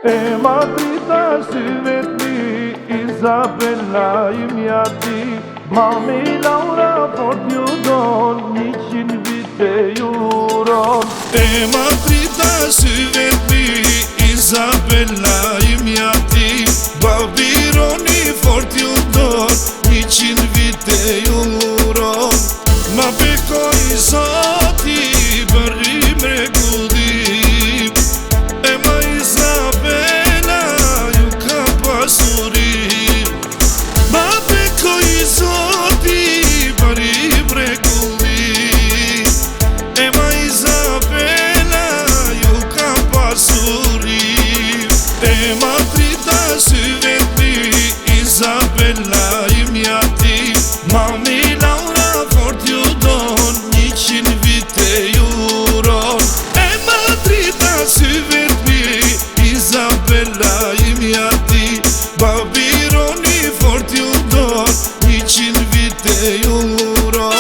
E Madrida syvet mi, Isabella i mjati, Mami Laura fort ju don, 100 vite ju ron. E Madrida syvet mi, Isabella i mjati, Babi Roni fort ju don, 100 vite ju ron. Ma bekoj zoti bëri mrekullim, e ma Isabella ju ka pasurim. Ma bekoj zoti bëri mrekullim, e ma Isabella ju ka pasurim. E Madrida syvet mi, Isabella i mjati, Mami Laura fort ju don, 100 vite ju ron. E Madrida syvet mi, Isabella i mjati, Babi Roni fort ju don, 100 vite ju ron.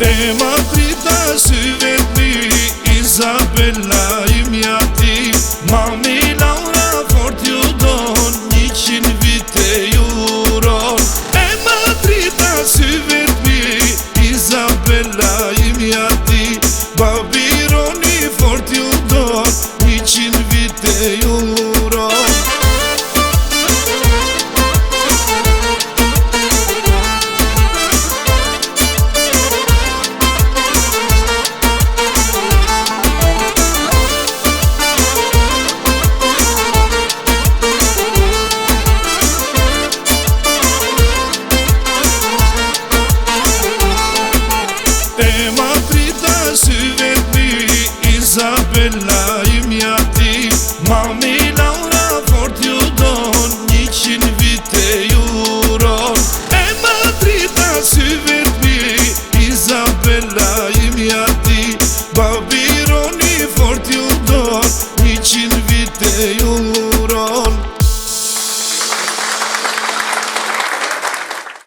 E Madrida syvet mi, Isabella i mjati, Mami Laura fort ju don, 100 vite ju ron. E Madrida syvet mi, Isabella i mjati, Babi Roni fort ju don, 100 vite ju ron.